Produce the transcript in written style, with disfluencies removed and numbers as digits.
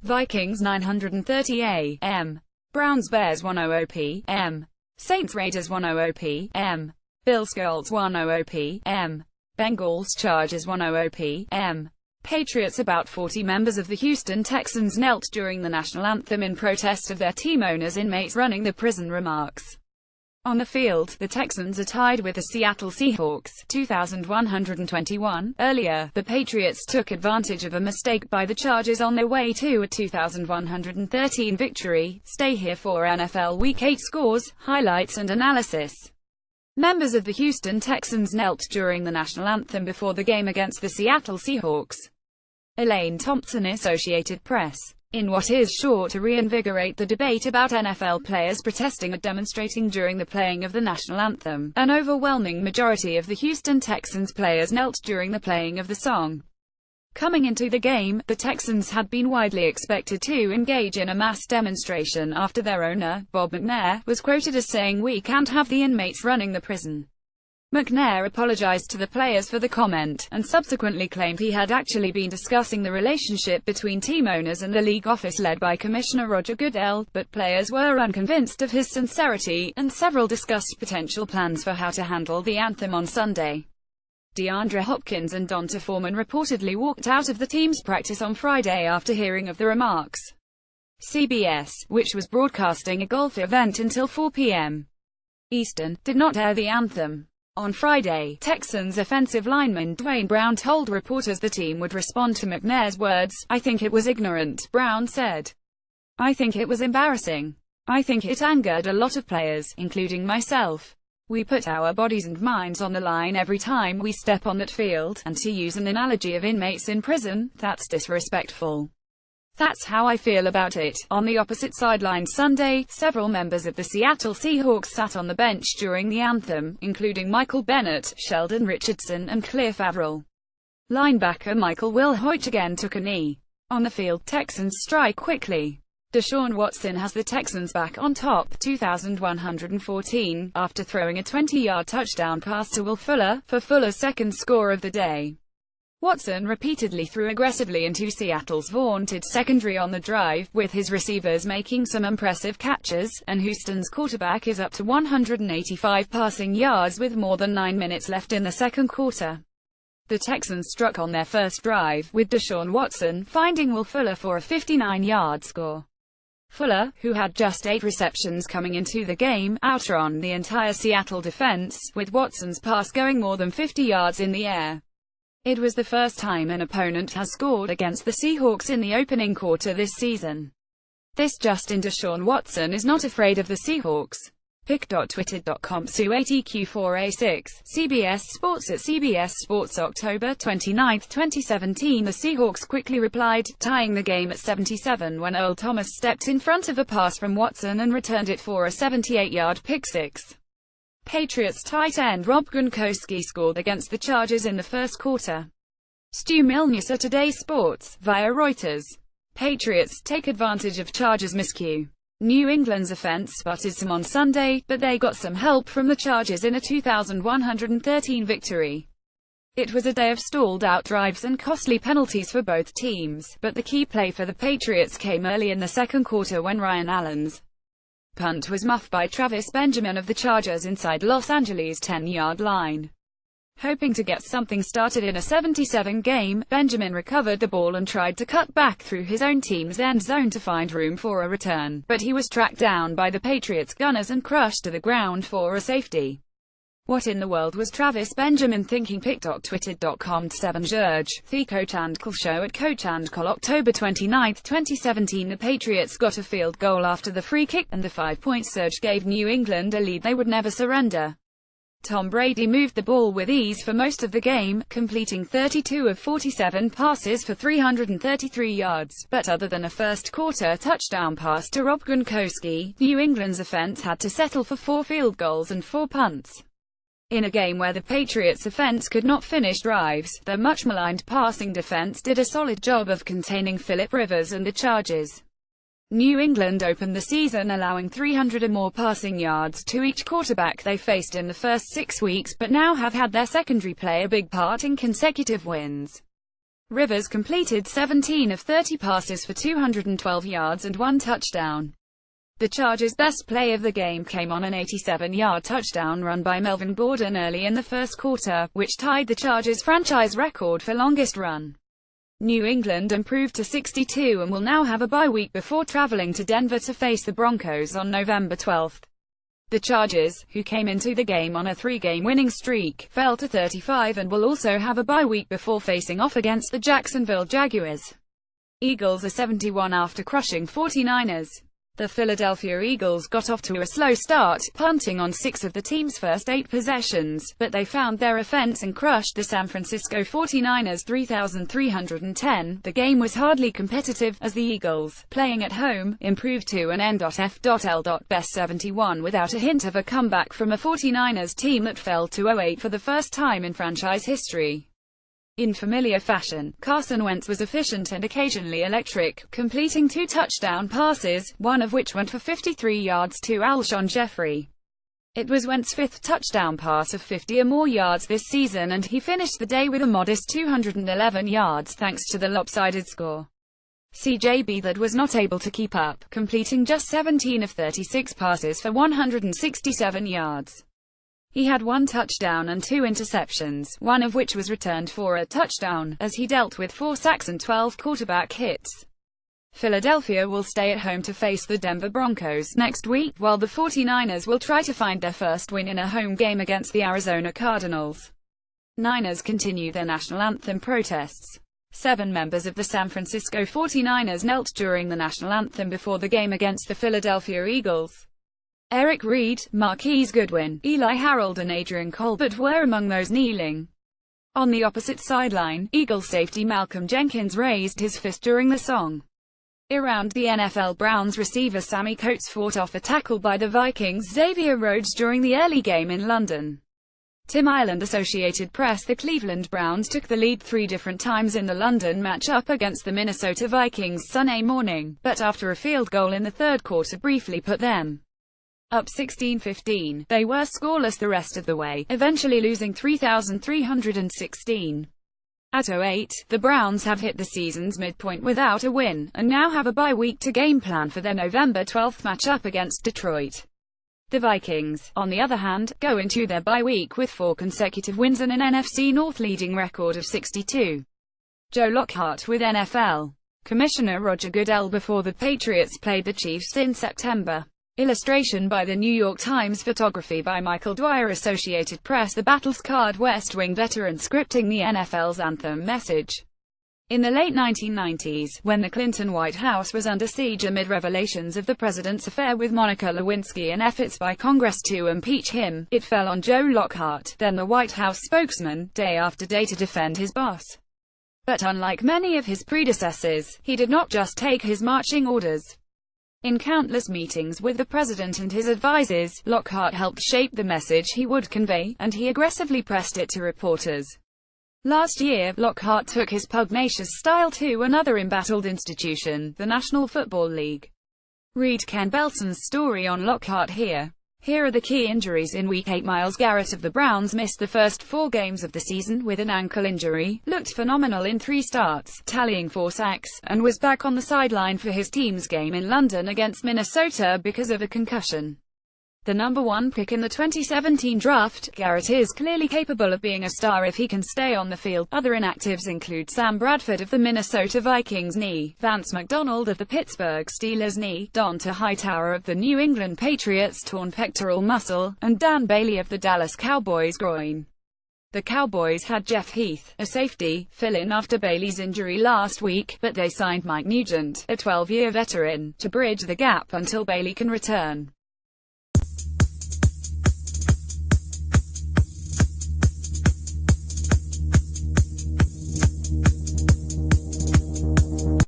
Vikings 930 a.m. Browns Bears 100 p.m. Saints Raiders 100 p.m. Bills Colts 100 p.m. Bengals Chargers 100 p.m. Patriots. About 40 members of the Houston Texans knelt during the national anthem in protest of their team owners' inmates running the prison remarks. On the field, the Texans are tied with the Seattle Seahawks, 2,121. Earlier, the Patriots took advantage of a mistake by the Chargers on their way to a 2,113 victory. Stay here for NFL Week 8 scores, highlights and analysis. Members of the Houston Texans knelt during the national anthem before the game against the Seattle Seahawks. Elaine Thompson, Associated Press. In what is sure to reinvigorate the debate about NFL players protesting or demonstrating during the playing of the national anthem, an overwhelming majority of the Houston Texans players knelt during the playing of the song. Coming into the game, the Texans had been widely expected to engage in a mass demonstration after their owner, Bob McNair, was quoted as saying, "We can't have the inmates running the prison." McNair apologized to the players for the comment, and subsequently claimed he had actually been discussing the relationship between team owners and the league office led by Commissioner Roger Goodell, but players were unconvinced of his sincerity, and several discussed potential plans for how to handle the anthem on Sunday. DeAndre Hopkins and Donta Foreman reportedly walked out of the team's practice on Friday after hearing of the remarks. CBS, which was broadcasting a golf event until 4 p.m. Eastern, did not air the anthem. On Friday, Texans offensive lineman Dwayne Brown told reporters the team would respond to McNair's words. "I think it was ignorant," Brown said. "I think it was embarrassing. I think it angered a lot of players, including myself. We put our bodies and minds on the line every time we step on that field, and to use an analogy of inmates in prison, that's disrespectful. That's how I feel about it." On the opposite sideline Sunday, several members of the Seattle Seahawks sat on the bench during the anthem, including Michael Bennett, Sheldon Richardson, and Cliff Avril. Linebacker Michael Wilhoit again took a knee. On the field, Texans strike quickly. Deshaun Watson has the Texans back on top, 2,114, after throwing a 20-yard touchdown pass to Will Fuller, for Fuller's second score of the day. Watson repeatedly threw aggressively into Seattle's vaunted secondary on the drive, with his receivers making some impressive catches, and Houston's quarterback is up to 185 passing yards with more than 9 minutes left in the second quarter. The Texans struck on their first drive, with Deshaun Watson finding Will Fuller for a 59-yard score. Fuller, who had just 8 receptions coming into the game, outrun the entire Seattle defense, with Watson's pass going more than 50 yards in the air. It was the first time an opponent has scored against the Seahawks in the opening quarter this season. This just in: Deshaun Watson is not afraid of the Seahawks. Pic.twitter.com/ATQ4A6, CBS Sports. At CBS Sports October 29, 2017, the Seahawks quickly replied, tying the game at 77 when Earl Thomas stepped in front of a pass from Watson and returned it for a 78-yard pick-six. Patriots tight end Rob Gronkowski scored against the Chargers in the first quarter. Stu Milner, Today Sports, via Reuters. Patriots take advantage of Chargers miscue. New England's offense sputtered some on Sunday, but they got some help from the Chargers in a 2,113 victory. It was a day of stalled-out drives and costly penalties for both teams, but the key play for the Patriots came early in the second quarter when Ryan Allen's punt was muffed by Travis Benjamin of the Chargers inside Los Angeles' 10-yard line. Hoping to get something started in a 77 game, Benjamin recovered the ball and tried to cut back through his own team's end zone to find room for a return, but he was tracked down by the Patriots gunners and crushed to the ground for a safety. What in the world was Travis Benjamin thinking? Pic.twitter.com/7 George, The Coach and Call Show at Coach and Call. October 29, 2017. The Patriots got a field goal after the free kick, and the 5-point surge gave New England a lead they would never surrender. Tom Brady moved the ball with ease for most of the game, completing 32 of 47 passes for 333 yards, but other than a first-quarter touchdown pass to Rob Gronkowski, New England's offense had to settle for 4 field goals and 4 punts. In a game where the Patriots' offense could not finish drives, the much-maligned passing defense did a solid job of containing Philip Rivers and the Chargers. New England opened the season allowing 300 or more passing yards to each quarterback they faced in the first 6 weeks, but now have had their secondary play a big part in consecutive wins. Rivers completed 17 of 30 passes for 212 yards and 1 touchdown. The Chargers' best play of the game came on an 87-yard touchdown run by Melvin Gordon early in the first quarter, which tied the Chargers' franchise record for longest run. New England improved to 62 and will now have a bye week before traveling to Denver to face the Broncos on November 12. The Chargers, who came into the game on a 3-game winning streak, fell to 35 and will also have a bye week before facing off against the Jacksonville Jaguars. Eagles are 71 after crushing 49ers. The Philadelphia Eagles got off to a slow start, punting on 6 of the team's first 8 possessions, but they found their offense and crushed the San Francisco 49ers 3,310. The game was hardly competitive, as the Eagles, playing at home, improved to an N.f.l. best 71 without a hint of a comeback from a 49ers team that fell to 0-8 for the first time in franchise history. In familiar fashion, Carson Wentz was efficient and occasionally electric, completing 2 touchdown passes, one of which went for 53 yards to Alshon Jeffrey. It was Wentz's 5th touchdown pass of 50 or more yards this season, and he finished the day with a modest 211 yards thanks to the lopsided score. C.J. Beathard was not able to keep up, completing just 17 of 36 passes for 167 yards. He had 1 touchdown and 2 interceptions, one of which was returned for a touchdown, as he dealt with 4 sacks and 12 quarterback hits. Philadelphia will stay at home to face the Denver Broncos next week, while the 49ers will try to find their first win in a home game against the Arizona Cardinals. Niners continue their national anthem protests. 7 members of the San Francisco 49ers knelt during the national anthem before the game against the Philadelphia Eagles. Eric Reed, Marquise Goodwin, Eli Harold and Adrian Colbert were among those kneeling. On the opposite sideline, Eagles safety Malcolm Jenkins raised his fist during the song. Around the N.f.l. Browns receiver Sammy Coates fought off a tackle by the Vikings' Xavier Rhodes during the early game in London. Tim Ireland, Associated Press. The Cleveland Browns took the lead 3 different times in the London matchup against the Minnesota Vikings Sunday morning, but after a field goal in the third quarter briefly put them up 16-15, they were scoreless the rest of the way, eventually losing 3,316. At 0-8, the Browns have hit the season's midpoint without a win, and now have a bye week to game plan for their November 12 matchup against Detroit. The Vikings, on the other hand, go into their bye week with 4 consecutive wins and an NFC North leading record of 62. Joe Lockhart with N.f.l. Commissioner Roger Goodell before the Patriots played the Chiefs in September. Illustration by the New York Times. Photography by Michael Dwyer. Associated Press. The battle-scarred West Wing veteran scripting the NFL's anthem message. In the late 1990s, when the Clinton White House was under siege amid revelations of the president's affair with Monica Lewinsky and efforts by Congress to impeach him, it fell on Joe Lockhart, then the White House spokesman, day after day to defend his boss. But unlike many of his predecessors, he did not just take his marching orders. In countless meetings with the president and his advisors, Lockhart helped shape the message he would convey, and he aggressively pressed it to reporters. Last year, Lockhart took his pugnacious style to another embattled institution, the National Football League. Read Ken Belson's story on Lockhart here. Here are the key injuries in Week 8. Myles Garrett of the Browns missed the first 4 games of the season with an ankle injury, looked phenomenal in 3 starts, tallying 4 sacks, and was back on the sideline for his team's game in London against Minnesota because of a concussion. The number 1 pick in the 2017 draft, Garrett is clearly capable of being a star if he can stay on the field. Other inactives include Sam Bradford of the Minnesota Vikings knee, Vance McDonald of the Pittsburgh Steelers knee, Donta Hightower of the New England Patriots torn pectoral muscle, and Dan Bailey of the Dallas Cowboys groin. The Cowboys had Jeff Heath, a safety, fill in after Bailey's injury last week, but they signed Mike Nugent, a 12-year veteran, to bridge the gap until Bailey can return.